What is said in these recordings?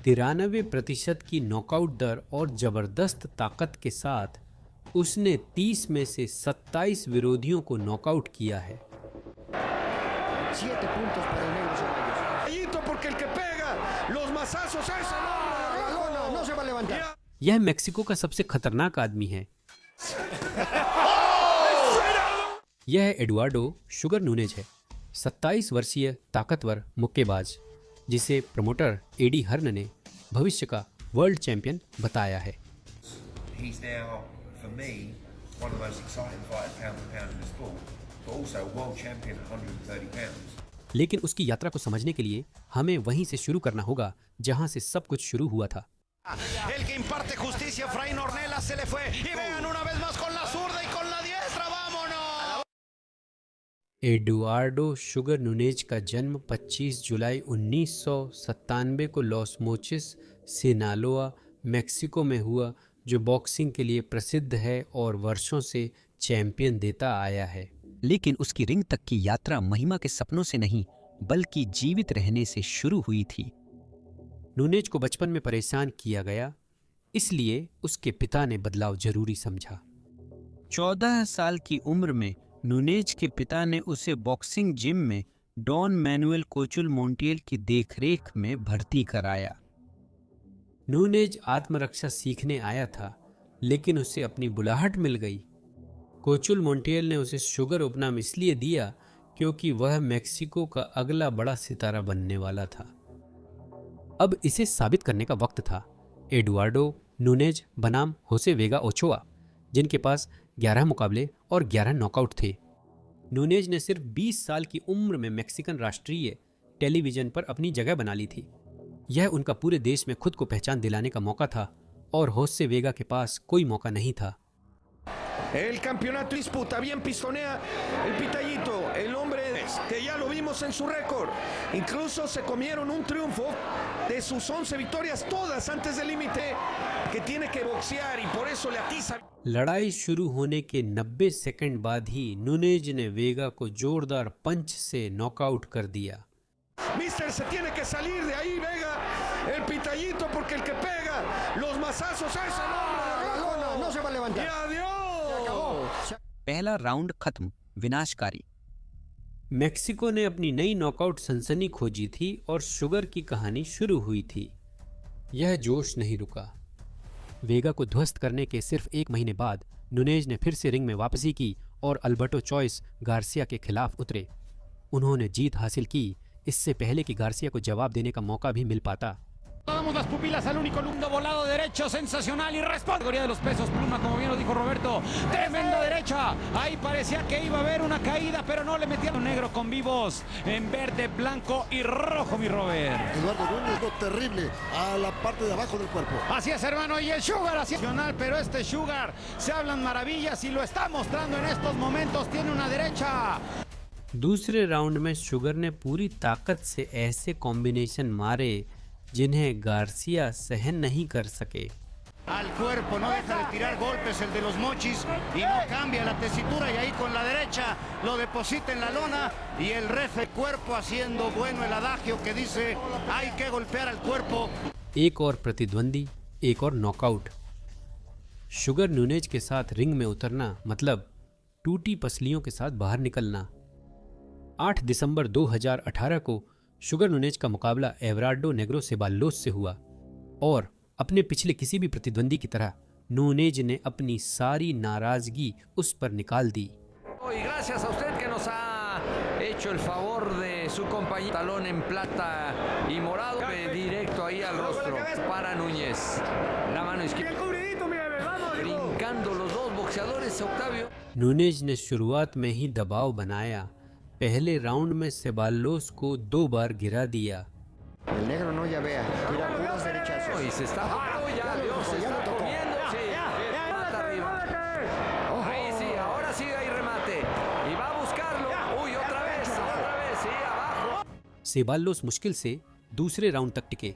93% की नॉकआउट दर और जबरदस्त ताकत के साथ उसने 30 में से 27 विरोधियों को नॉकआउट किया है। यह मेक्सिको का सबसे खतरनाक आदमी है। यह एडुआर्डो शुगर नूनेज है, 27 वर्षीय ताकतवर मुक्केबाज, जिसे प्रमोटर एडी हर्न ने भविष्य का वर्ल्ड चैंपियन बताया है। He's now, for me, one of the most exciting fighters pound for pound in the sport, but also world champion 130 pounds. लेकिन उसकी यात्रा को समझने के लिए हमें वहीं से शुरू करना होगा जहां से सब कुछ शुरू हुआ था। El que imparte justicia, Efraín Ornelas, se le fue y vean una vez más con la zurda y con la diestra, vámonos. Eduardo sugar Nunez का जन्म 25 जुलाई 1997 को लॉस मोचिस, सिनालोआ, मेक्सिको में हुआ, जो बॉक्सिंग के लिए प्रसिद्ध है और वर्षों से चैंपियन देता आया है। लेकिन उसकी रिंग तक की यात्रा महिमा के सपनों से नहीं बल्कि जीवित रहने से शुरू हुई थी। नूनेज को बचपन में परेशान किया गया, इसलिए उसके पिता ने बदलाव जरूरी समझा। 14 साल की उम्र में नूनेज के पिता ने उसे बॉक्सिंग जिम में डॉन मैनुएल कोचुल मोंटियल की देखरेख में भर्ती कराया। नूनेज आत्मरक्षा सीखने आया था, लेकिन उसे अपनी बुलाहट मिल गई। कोचुल मोंटियल ने उसे शुगर उपनाम इसलिए दिया क्योंकि वह मेक्सिको का अगला बड़ा सितारा बनने वाला था। अब इसे साबित करने का वक्त था। एडुआर्डो नूनेज बनाम होसे वेगा ओचोआ, जिनके पास 11 मुकाबले और 11 नॉकआउट थे। नूनेज ने सिर्फ 20 साल की उम्र में मैक्सिकन राष्ट्रीय टेलीविजन पर अपनी जगह बना ली थी। यह उनका पूरे देश में खुद को पहचान दिलाने का मौका था और होसे वेगा के पास कोई मौका नहीं था। El campeonato disputa, bien pistonea el pitallito, el hombre que ya lo vimos en su récord. Incluso se comieron un triunfo de sus 11 victorias, todas antes del límite, que tiene que boxear y por eso le atiza. लड़ाई शुरू होने के 90 second बाद ही Nunez ने वेगा को जोरदार पंच से knockout कर दिया। Mister, se tiene que salir de ahí, Vega, el pitallito, porque el que pega los mazazos es el hombre. No se va a levantar. Y adiós. पहला राउंड खत्म, विनाशकारी। मेक्सिको ने अपनी नई नॉकआउट सनसनी खोजी थी और शुगर की कहानी शुरू हुई थी। यह जोश नहीं रुका। वेगा को ध्वस्त करने के सिर्फ 1 महीने बाद नूनेज ने फिर से रिंग में वापसी की और अल्बर्टो चॉइस गार्सिया के खिलाफ उतरे। उन्होंने जीत हासिल की, इससे पहले कि गार्सिया को जवाब देने का मौका भी मिल पाता। Damos las pupilas al único lundo volado derecho, sensacional y responde. Categoría de los pesos pluma, como bien lo dijo Roberto. Tremenda derecha. Ahí parecía que iba a haber una caída, pero no le metieron negro con vivos en verde, blanco y rojo, mi Robert. Eduardo Núñez, lo terrible a la parte de abajo del cuerpo. Así es, hermano, y el Sugar así es. Pero este Sugar se hablan maravillas y lo está mostrando en estos momentos. Tiene una derecha. दूसरे round में sugar ने पूरी ताकत से ऐसे combination मारे जिन्हें Garcia सहन नहीं कर सके। Al cuerpo, no deja de tirar golpes el de los mochis y no cambia la tesitura y ahí con la derecha lo deposita en la lona y el ref el cuerpo haciendo bueno el adagio que dice hay que golpear al cuerpo. एक और प्रतिद्वंदी, एक और knockout. Sugar Nunez के साथ ring में उतरना मतलब टूटी पसलियों के साथ बाहर निकलना। 8 दिसंबर 2018 को शुगर नूनेज का मुकाबला एवरार्डो नेग्रो सेबाल्लोस से हुआ और अपने पिछले किसी भी प्रतिद्वंदी की तरह नूनेज ने अपनी सारी नाराजगी उस पर निकाल दी। Gracias a usted que nos ha hecho el favor de su compañía. Talón en plata y morado directo ahí al rostro para Núñez. La mano izquierda. Brincando los dos boxeadores, Octavio. Nunez ने शुरुआत में ही दबाव बनाया। पहले round में सेबाल्लोस को 2 बार गिरा दिया। El negro no ya vea, tira puros derechazos. Y se está ya Dios se está comiendo. Sí, mata arriba. Ahí sí, ahora sí hay remate. Y va a buscarlo. Uy, otra vez, sí, abajo. सेबाल्लोस मुश्किल से दूसरे round तक टिके,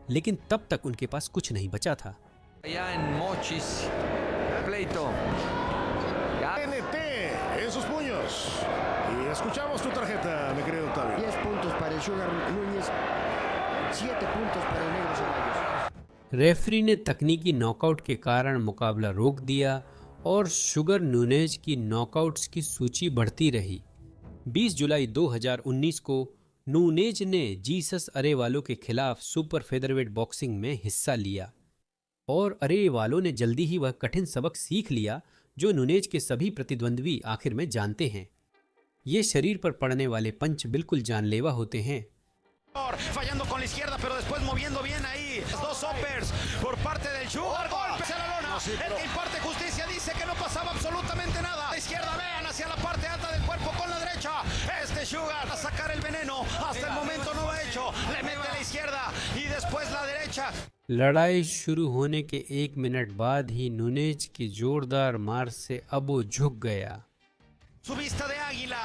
लेकिन तब तक उनके पास कुछ नहीं बचा था। Allá en Mochis, pleito. TNT en sus puños. Y escuchamos tu tarjeta, mi querido Octavio. 10 puntos para el Sugar Núñez, 7 puntos para el negro Ceballos. Referee ने तकनीकी नॉकआउट के कारण मुकाबला रोक दिया और शुगर नूनेज की नॉकआउट्स की सूची बढ़ती रही। 20 जुलाई 2019 को नूनेज ने जीसस अरेवालो के खिलाफ सुपर फेदरवेट बॉक्सिंग में हिस्सा लिया और अरेवालो ने जल्दी ही वह कठिन सबक सीख लिया जो नूनेज के सभी प्रतिद्वंद्वी आखिर में जानते हैं। ये शरीर पर पड़ने वाले पंच बिल्कुल जानलेवा होते हैं। Fallando con la izquierda, pero después moviendo bien ahí. Dos uppers por parte del Sugar. Golpes en la lona. El que imparte justicia dice que no pasaba absolutamente nada. La izquierda, vean hacia la parte alta del cuerpo con la derecha. Este Sugar a sacar el veneno. Hasta el momento no lo ha hecho. Le mete la izquierda y después la derecha. लड़ाई शुरू होने के 1 minute बाद ही Nunez की जोरदार मार से अब वो झुक गया। Su vista de águila,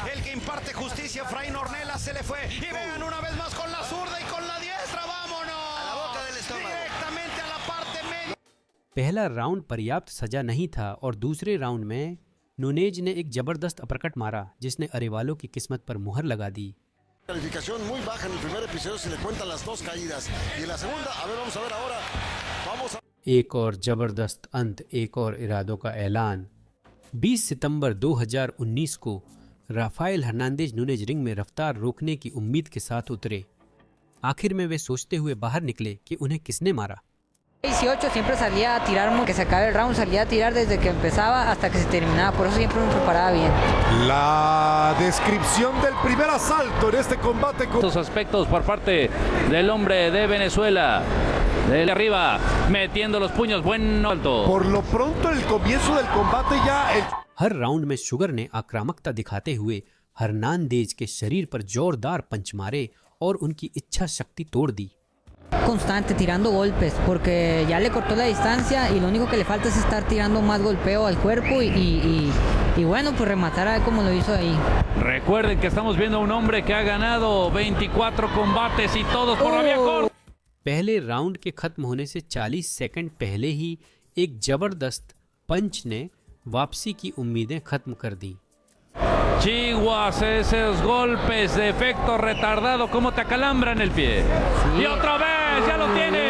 el que imparte justicia, Efraín Ornelas se le fue y vean una vez más con la zurda y con la diestra, vámonos a la boca del estómago, directamente a la parte media। पहला round पर्याप्त सजा नहीं था और दूसरे round में Nunez ने एक जबरदस्त अपरकट मारा जिसने अरेवालो की किस्मत पर मुहर लगा दी। Calificación muy baja en el primer episodio, se le cuentan las 2 caídas y en la segunda, a ver, vamos a ver ahora, vamos a... एक और जबरदस्त अंत, एक और इरादों का ऐलान। 20 सितंबर 2019 को राफेल हर्नांडेज नूनेज रिंग में रफ्तार रोकने की उम्मीद के साथ उतरे। आखिर में वे सोचते हुए बाहर निकले कि उन्हें किसने मारा। 18 siempre salía a tirar, que se acabe el round, salía a tirar desde que empezaba hasta que se terminaba, por eso siempre me preparaba bien. La descripción del primer asalto en este combate. Estos aspectos por parte del hombre de Venezuela, de arriba, metiendo los puños, buen alto. Por lo pronto el comienzo del combate ya... her round में sugar ने आक्रामकता दिखाते हुए Hernandez के शरीर पर जोरदार पंच मारे और उनकी इच्छा शक्ति तोड़ दी। Constante tirando golpes, porque ya le cortó la distancia y lo único que le falta es estar tirando más golpeo al cuerpo y bueno, pues rematar como lo hizo ahí. Recuerden que estamos viendo a un hombre que ha ganado 24 combates y todos por la vía corta. पहले round के खत्म होने से 40 second पहले ही एक जबरदस्त पंच ने वापसी की उम्मीदें खत्म कर दी। Chiguas, esos golpes de efecto retardado, cómo te acalambran el pie. Y otra vez, ya lo tiene.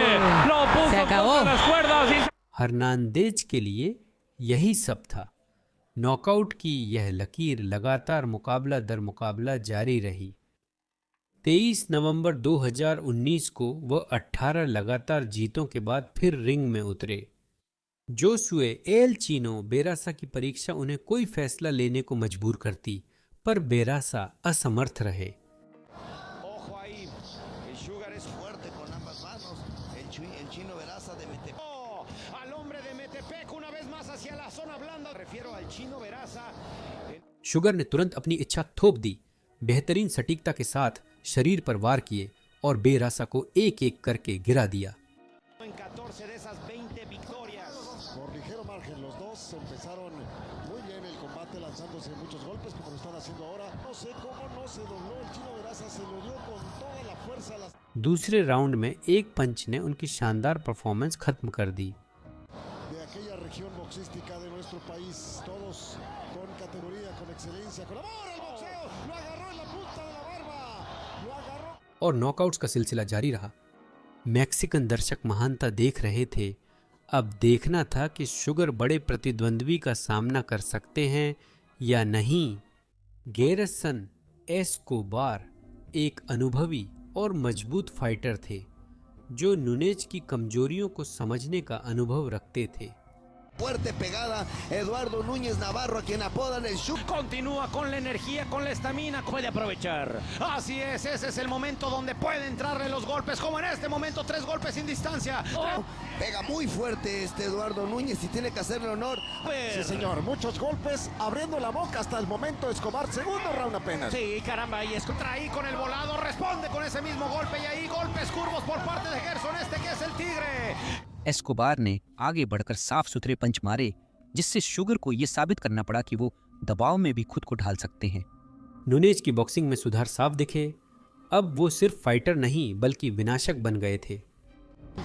Lo puso contra las cuerdas. Hernandez के लिए यही सब था। नॉकआउट की यह लकीर लगातार मुकाबला दर मुकाबला जारी रही। 23 नवंबर 2019 को वह 18 लगातार जीतों के बाद फिर रिंग में उतरे। जोसुए एल चीनो बेरासा की परीक्षा उन्हें कोई फैसला लेने को मजबूर करती, पर बेरासा असमर्थ रहे। शुगर ने तुरंत अपनी इच्छा थोप दी, बेहतरीन सटीकता के साथ शरीर पर वार किए और बेरासा को एक एक करके गिरा दिया। Empezaron muy bien el combate lanzándose muchos golpes como lo están haciendo ahora. No sé cómo no se dobló el Chino Veraza, se lo dio con toda la fuerza. दूसरे राउंड में एक पंच ने उनकी शानदार परफॉर्मेंस खत्म कर दी। De aquella región boxística de nuestro país, todos con categoría, con excelencia, con amor al boxeo, lo agarró en la punta de la barba, lo agarró. और knockouts का सिलसिला जारी रहा। मैक्सिकन दर्शक महानता देख रहे थे। अब देखना था कि शुगर बड़े प्रतिद्वंद्वी का सामना कर सकते हैं या नहीं। गेरसन एस्कोबार एक अनुभवी और मजबूत फाइटर थे जो नूनेज की कमजोरियों को समझने का अनुभव रखते थे। Fuerte pegada, Eduardo Núñez Navarro, a quien apodan el Shug. Continúa con la energía, con la estamina, puede aprovechar. Así es, ese es el momento donde puede entrarle los golpes, como en este momento, 3 golpes sin distancia. Pega muy fuerte Eduardo Núñez y tiene que hacerle honor. Sí, señor, muchos golpes, abriendo la boca hasta el momento Escobar, segundo round apenas. Sí, caramba, y Escobar ahí con el volado, responde con ese mismo golpe y ahí golpes curvos por parte de Gerson, que es el tigre. Escobar ने आगे बढ़कर साफ सुथरे पंच मारे जिससे sugar को यह साबित करना पड़ा कि वो दबाव में भी खुद को ढाल सकते हैं। नूनेज की बॉक्सिंग में सुधार साफ दिखे। अब वो सिर्फ फाइटर नहीं बल्कि विनाशक बन गए थे।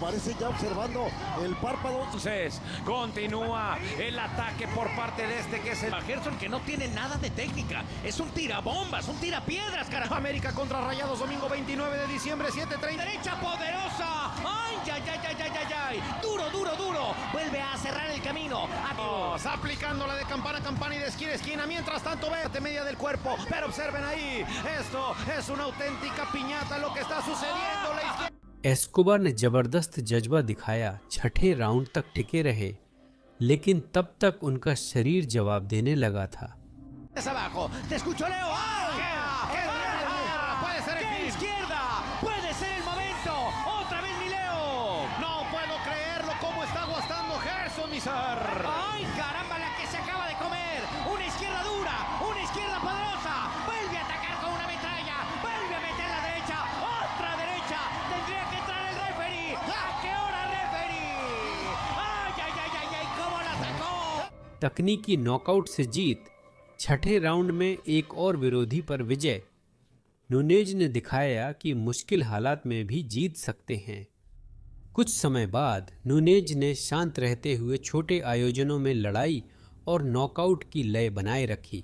Parece ya observando el párpado. Entonces, continúa el ataque por parte de que es el Gerson, que no tiene nada de técnica. Es un tirabombas, un tirapiedras, carajo. América contra Rayados, domingo 29 de diciembre, 7:30. Derecha poderosa. ¡Ay, ya! camino. Aplicando la de campana a campana y de esquina a esquina. Mientras tanto, vete media del cuerpo. Pero observen ahí, esto es una auténtica piñata lo que está sucediendo. La izquierda. Escobar ने जबरदस्त जज्बा दिखाया, छठे round तक टिके रहे, लेकिन तब तक उनका शरीर जवाब देने लगा था। Abajo, te escucho, Leo. Puede ser el izquierda, puede ser el momento. Otra vez mi Leo. No puedo creerlo, cómo está aguantando Gerson, mi ser. Ay, caramba, la que se acaba de comer. Una izquierda dura, una izquierda poderosa. Vuelve a atacar con una metralla, vuelve a meter la derecha, otra derecha. Tendría que entrar el referee. ¿A qué hora, referee? Ay, cómo la sacó. तकनीकी knockout से जीत, छठे round में एक और विरोधी पर विजय। नुनेज ने दिखाया कि मुश्किल हालात में भी जीत सकते हैं। कुछ समय बाद नुनेज ने शांत रहते हुए छोटे आयोजनों में लड़ाई और नॉकआउट की लय बनाए रखी,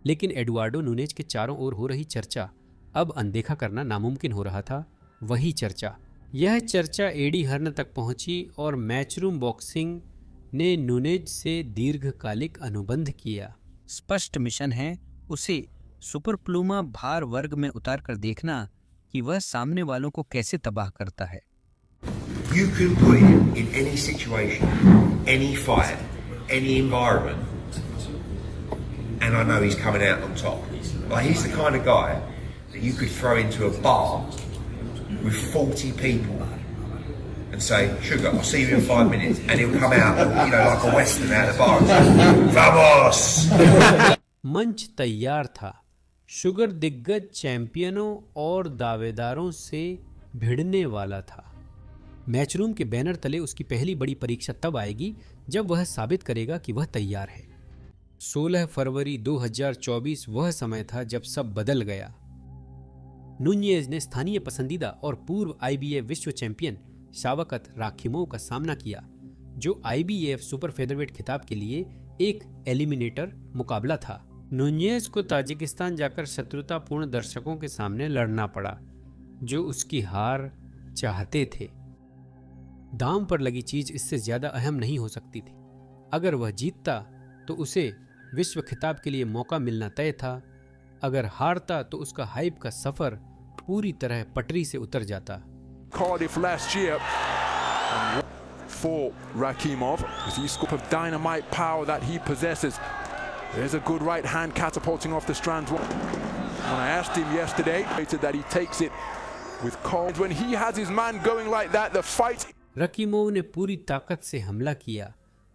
लेकिन एडुआर्डो नुनेज के चारों ओर हो रही चर्चा अब अनदेखा करना नामुमकिन हो रहा था। वही चर्चा, यह चर्चा एडी हर्न तक पहुंची और मैचरूम बॉक्सिंग ने नुनेज से दीर्घकालिक अनुबंध किया। स्पष्ट मिशन है उसे सुपर प्लूमा भार वर्ग में उतार कर देखना कि वह सामने वालों को कैसे तबाह करता है। You can put him in any situation, any fight, any environment, and I know he's coming out on top. Like, he's the kind of guy that you could throw into a bar with 40 people and say, "Sugar, I'll see you in 5 minutes," and he'll come out, you know, like a western out of the bar and say, "Vamos!" मंच तैयार था। Sugar दिग्गज चैंपियनों और दावेदारों से भिड़ने वाला था। मैचरूम के बैनर तले उसकी पहली बड़ी परीक्षा तब आएगी जब वह साबित करेगा कि वह तैयार है। 16 फरवरी 2024 वह समय था जब सब बदल गया। नुनेज ने स्थानीय पसंदीदा और पूर्व IBF विश्व चैंपियन शावकत राखिमोव का सामना किया, जो IBF सुपर फेदरवेट खिताब के लिए एक एलिमिनेटर मुकाबला था। नुनेज को ताजिकिस्तान जाकर शत्रुतापूर्ण दर्शकों के सामने लड़ना पड़ा, जो उसकी हार चाहते थे। दांव पर लगी चीज इससे ज्यादा अहम नहीं हो सकती थी। अगर वह जीतता तो उसे विश्व खिताब के लिए मौका मिलना तय था। अगर हारता तो उसका हाइप का सफर पूरी तरह पटरी से उतर जाता। Cardiff last year for Rakhimov, with the scope of dynamite power that he possesses. There's a good right hand catapulting off the strands. When I asked him yesterday, that he takes it with cold. When he has his man going like that, the fight. रकीमोव ने पूरी ताकत से हमला किया,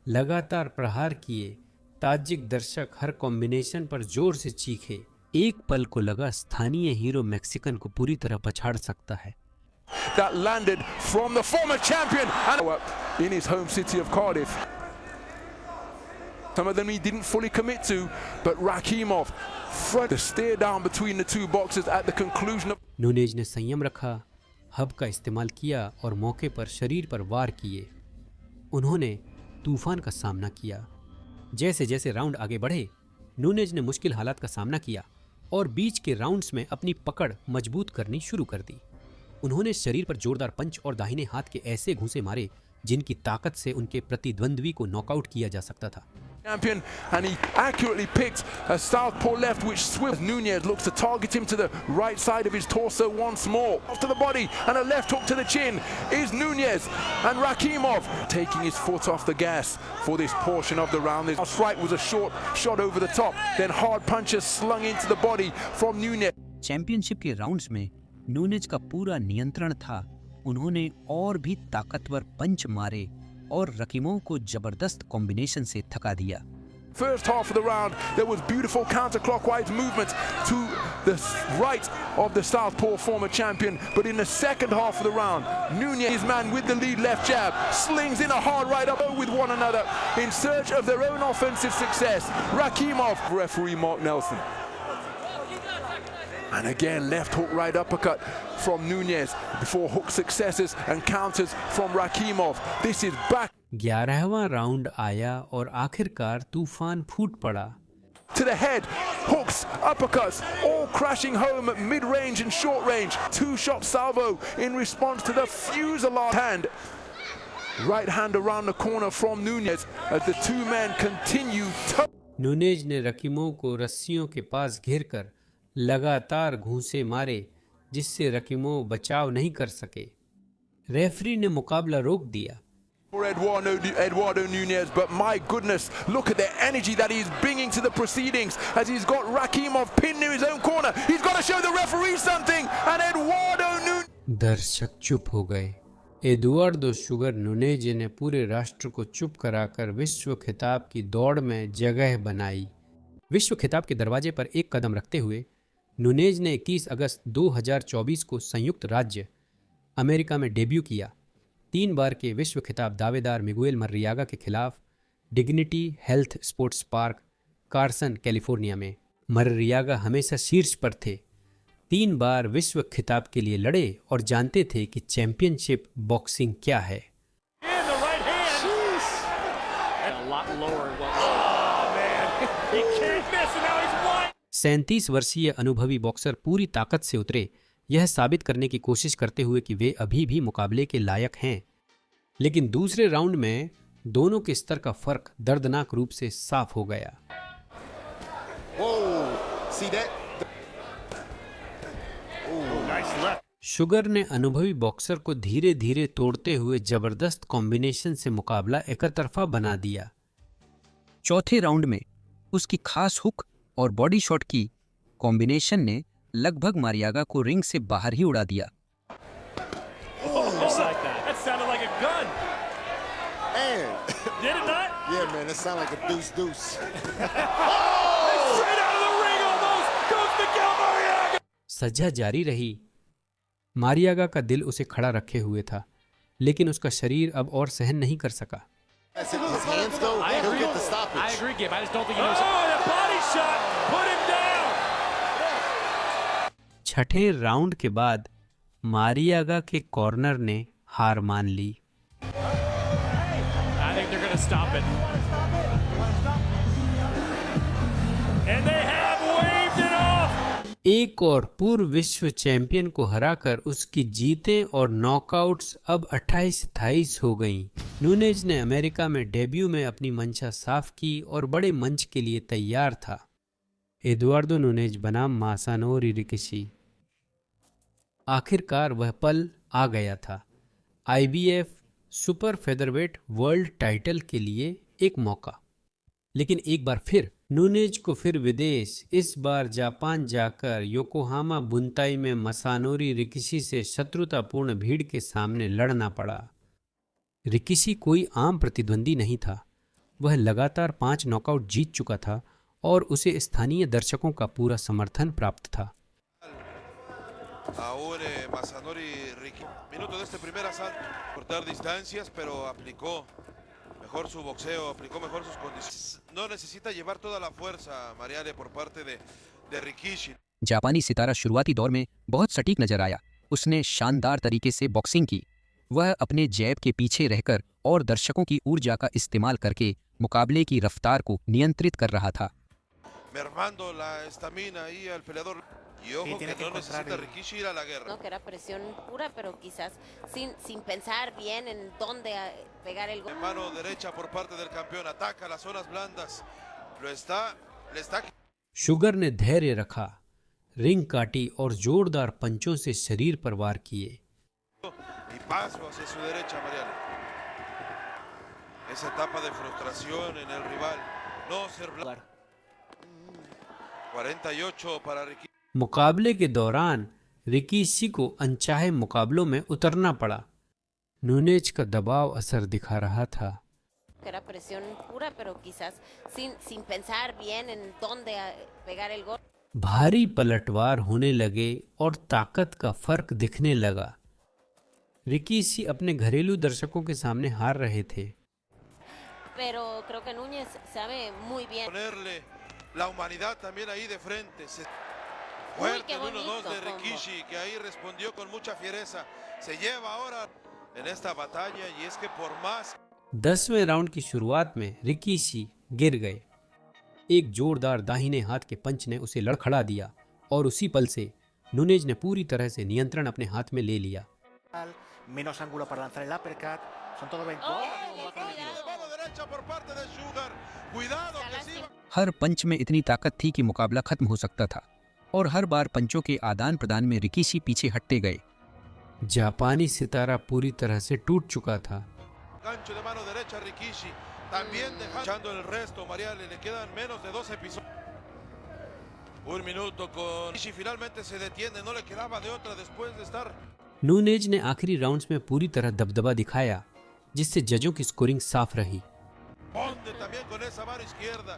लगातार प्रहार किए। Tajik दर्शक हर कॉम्बिनेशन पर जोर से चीखे। एक पल को लगा स्थानीय हीरो मैक्सिकन को पूरी तरह पछाड़ सकता है। That landed from the former champion and in his home city of Cardiff. Some of them he didn't fully commit to, but Rakhimov the stare down between the two boxers at the conclusion of. नुनेज ने संयम रखा, hub का इस्तेमाल किया और मौके पर शरीर पर वार किए। उन्होंने तूफान का सामना किया। जैसे जैसे राउंड आगे बढ़े, नुनेज ने मुश्किल हालात का सामना किया और बीच के राउंड्स में अपनी पकड़ मजबूत करनी शुरू कर दी। उन्होंने शरीर पर जोरदार पंच और दाहिने हाथ के ऐसे घूंसे मारे जिनकी ताकत से उनके प्रतिद्वंद्वी को नॉकआउट किया जा सकता था। Champion, and he accurately picked a southpaw left which swivels. Nunes looks to target him to the right side of his torso once more. Off to the body and a left hook to the chin is Nunes, and Rakhimov taking his foot off the gas for this portion of the round. This strike was a short shot over the top, then hard punches slung into the body from Nunes. Championship के rounds में नुनेज का पूरा नियंत्रण था। उन्होंने और भी ताकतवर पंच मारे और रकीमोव को जबरदस्त कॉम्बिनेशन से थका दिया। First half of the round, there was beautiful counterclockwise movement to the right of the southpaw former champion, but in the second half of the round, Nunes, his man with the lead left jab, slings in a hard right up with one another in search of their own offensive success. Rakhimov, referee Mark Nelson. And again, left hook right uppercut from Nunes before hook successes and counters from Rakhimov. This is back. 11वां round आया और आखिरकार तूफान फूट पड़ा। To the head, hooks, uppercuts, all crashing home at mid-range and short range. Two-shot salvo in response to the Fusillade hand. right hand around the corner from Nunes as the two men continue to. Nunez ने रकीमोव को रस्सियों के पास घेरकर लगातार घूंसे मारे, जिससे रकीमोव बचाव नहीं कर सके। रेफरी ने मुकाबला रोक दिया। For Eduardo Nunes, but my goodness, look at the energy that he's bringing to the proceedings as he's got Rakimov pinned in his own corner. He's got to show the referee something, and Eduardo Nunes. दर्शक चुप हो गए। Eduardo sugar Nunez ने पूरे राष्ट्र को चुप कराकर विश्व खिताब की दौड़ में जगह बनाई। विश्व खिताब के दरवाजे पर एक कदम रखते हुए नूनेज ने 21 अगस्त 2024 को संयुक्त राज्य अमेरिका में डेब्यू किया। 3 बार के विश्व खिताब दावेदार मिगुएल मर्रियागा के खिलाफ dignity health sports park, Carson, California में। मर्रियागा हमेशा शीर्ष पर थे, 3 बार विश्व खिताब के लिए लड़े और जानते थे कि चैंपियनशिप बॉक्सिंग क्या है। 37 वर्षीय अनुभवी बॉक्सर पूरी ताकत से उतरे, यह साबित करने की कोशिश करते हुए कि वे अभी भी मुकाबले के लायक हैं। लेकिन दूसरे राउंड में दोनों के स्तर का फर्क दर्दनाक रूप से साफ हो गया। शुगर ने अनुभवी बॉक्सर को धीरे धीरे तोड़ते हुए जबरदस्त कॉम्बिनेशन से मुकाबला एकतरफा बना दिया। चौथे राउंड में उसकी खास हुक और बॉडी शॉट की कॉम्बिनेशन ने लगभग मारियागा को रिंग से बाहर ही उड़ा दिया। सजा जारी रही। मारियागा का दिल उसे खड़ा रखे हुए था, लेकिन उसका शरीर अब और सहन नहीं कर सका। छठे राउंड के बाद मारियागा के कॉर्नर ने हार मान ली। एक और पूर्व विश्व चैंपियन को हराकर उसकी जीतें और नॉकआउट्स अब 28-28 हो गईं। नूनेज ने अमेरिका में डेब्यू में अपनी मंशा साफ की और बड़े मंच के लिए तैयार था। एडुआर्डो नूनेज बनाम मासानोरी रिकिशी। आखिरकार वह पल आ गया था। IBF super featherweight world title के लिए एक मौका। लेकिन एक बार फिर नूनेज को फिर विदेश, इस बार जापान जाकर योकोहामा बुंताई में मासानोरी रिकिशी से शत्रुतापूर्ण भीड़ के सामने लड़ना पड़ा। रिकिशी कोई आम प्रतिद्वंदी नहीं था। वह लगातार 5 नॉकआउट जीत चुका था और उसे स्थानीय दर्शकों का पूरा समर्थन प्राप्त था। Ahora Masanori minuto de este primer asalto, cortar distancias, pero aplicó mejor su boxeo, aplicó mejor sus condiciones. No necesita llevar toda la fuerza, Mariale, por parte de Rikishi. जापानी सितारा शुरुआती दौर में बहुत सटीक नजर आया। उसने शानदार तरीके से बॉक्सिंग की। वह अपने जैब के पीछे रहकर और दर्शकों की ऊर्जा का इस्तेमाल करके मुकाबले की रफ्तार को नियंत्रित कर रहा था। Mermando la estamina ahí al peleador. Y ojo que no necesita Rikishi ir a la guerra. No, que era presión pura, pero quizás sin pensar bien en dónde pegar el gol. Mano derecha por parte del campeón, ataca las zonas blandas. Le está. Sugar ने धैर्य रखा, ring काटी और जोरदार पंचों से शरीर पर वार किए। Y paso hacia su derecha, Mariano. Esa etapa de frustración en el rival. No ser blanco. 48 para Rikishi. मुकाबले के दौरान रिकिशी को अनचाहे मुकाबलों में उतरना पड़ा। नूनेज का दबाव असर दिखा रहा था। Era presión pura, pero quizás sin pensar bien en dónde pegar el gol. भारी पलटवार होने लगे और ताकत का फर्क दिखने लगा। रिकिशी अपने घरेलू दर्शकों के सामने हार रहे थे। Pero creo que Núñez sabe muy bien. Ponerle la humanidad también ahí de frente. Fuerte el 1-2 de Rikishi, que ahí respondió con mucha fiereza. Se lleva ahora en esta batalla y es que por más 10वें round की शुरुआत में Rikishi गिर गए। एक जोरदार दाहिने हाथ के पंच ने उसे लड़खड़ा दिया और उसी पल से नूनेज ने पूरी तरह से नियंत्रण अपने हाथ में ले लिया। menos ángulo para lanzar el uppercut. Son todo 20. हर पंच में इतनी ताकत थी कि मुकाबला खत्म हो सकता था और हर बार पंचों के आदान प्रदान में रिकीशी पीछे हटते गए। जापानी सितारा पूरी तरह से टूट चुका था। Gancho de mano derecha Rikishi, también dejando el resto, Mariale, le quedan menos de 2 episodios. Un minuto con Rikishi, finalmente se detiene, no le quedaba de otra después de estar. Nunez ने आखिरी rounds में पूरी तरह दबदबा दिखाया, जिससे जजों की स्कोरिंग साफ रही। Bonde también con esa mano izquierda,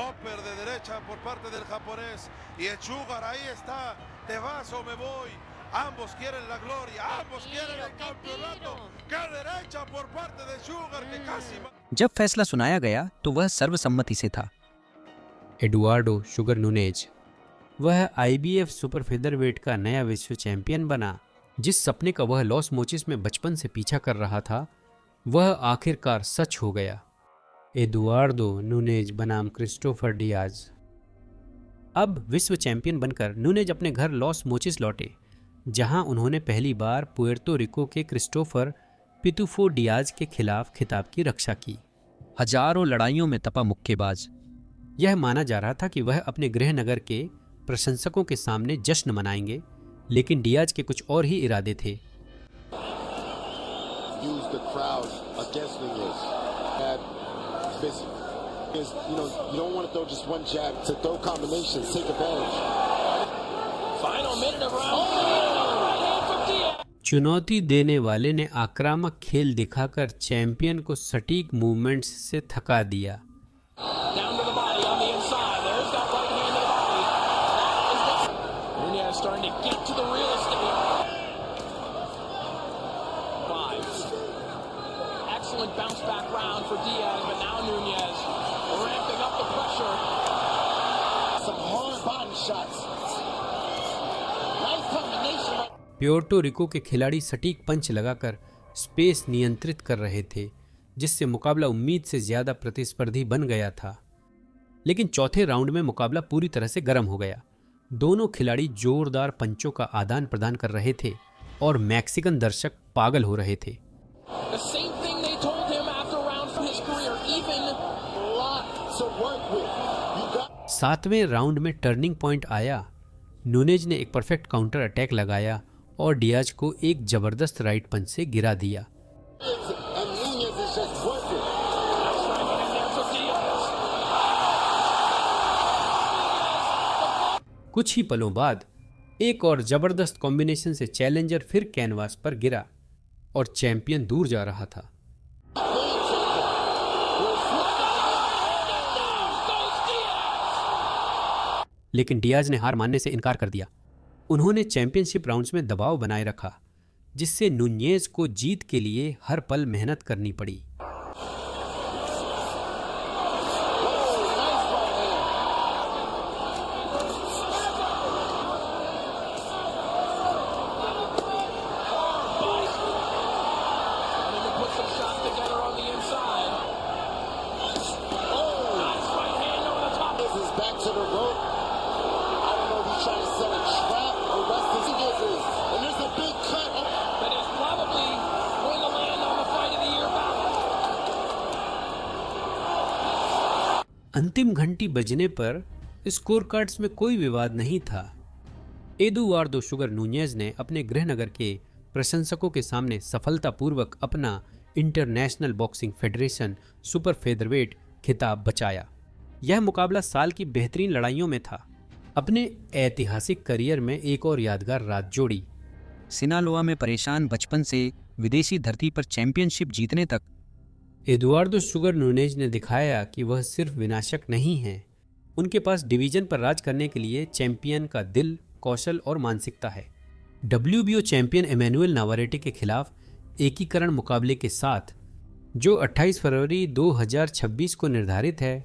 upper de derecha por parte del japonés y el Sugar ahí está, te vas o me voy. Ambos quieren la gloria, ambos quieren el campeonato. ¡Qué derecha por parte de Sugar que casi! जब फैसला सुनाया गया तो वह सर्वसम्मति से था। Eduardo sugar Nunez, वह IBF सुपर फेदरवेट का नया विश्व चैंपियन बना। जिस सपने का वह लॉस मोचिस में बचपन से पीछा कर रहा था, वह आखिरकार सच हो गया। एडुआर्डो नूनेज बनाम क्रिस्टोफर डियाज। अब विश्व चैंपियन बनकर नूनेज अपने घर लॉस मोचिस लौटे, जहां उन्होंने पहली बार पुएर्तो रिको के क्रिस्टोफर पितुफो डियाज के खिलाफ खिताब की रक्षा की। हजारों लड़ाइयों में तपा मुक्केबाज। यह माना जा रहा था कि वह अपने गृहनगर के प्रशंसकों के सामने जश्न मनाएंगे, लेकिन डियाज के कुछ और ही इरादे थे। चुनौती देने वाले ने आक्रामक खेल दिखाकर चैंपियन को सटीक मूवमेंट्स से थका दिया। प्योर्टो रिको के खिलाड़ी सटीक पंच लगाकर स्पेस नियंत्रित कर रहे थे, जिससे मुकाबला उम्मीद से ज्यादा प्रतिस्पर्धी बन गया था। लेकिन चौथे राउंड में मुकाबला पूरी तरह से गर्म हो गया। दोनों खिलाड़ी जोरदार पंचों का आदान प्रदान कर रहे थे और मैक्सिकन दर्शक पागल हो रहे थे। सातवें राउंड में टर्निंग पॉइंट आया। नूनेज ने एक परफेक्ट काउंटर अटैक लगाया और डियाज को एक जबरदस्त राइट पंच से गिरा दिया। कुछ ही पलों बाद एक और जबरदस्त कॉम्बिनेशन से चैलेंजर फिर कैनवास पर गिरा और चैंपियन दूर जा रहा था। लेकिन डियाज ने हार मानने से इनकार कर दिया। उन्होंने चैंपियनशिप राउंड्स में दबाव बनाए रखा, जिससे नूनेज को जीत के लिए हर पल मेहनत करनी पड़ी। अंतिम घंटी बजने पर स्कोर कार्ड्स में कोई विवाद नहीं था। एडुआर्डो शुगर नूनेज ने अपने गृहनगर के प्रशंसकों के सामने सफलतापूर्वक अपना international boxing federation super featherweight खिताब बचाया। यह मुकाबला साल की बेहतरीन लड़ाइयों में था। अपने ऐतिहासिक करियर में एक और यादगार रात जोड़ी। सिनालोआ में परेशान बचपन से विदेशी धरती पर चैंपियनशिप जीतने तक एडुआर्डो शुगर नूनेज ने दिखाया कि वह सिर्फ विनाशक नहीं हैं। उनके पास डिवीजन पर राज करने के लिए चैंपियन का दिल, कौशल और मानसिकता है। WBO चैंपियन एमेनुएल नावारेटे के खिलाफ एकीकरण मुकाबले के साथ, जो 28 फरवरी 2026 को निर्धारित है,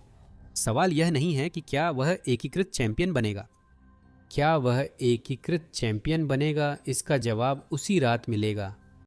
सवाल यह नहीं है कि क्या वह एकीकृत चैंपियन बनेगा। क्या वह एकीकृत चैंपियन बनेगा, इसका जवाब उसी रात मिलेगा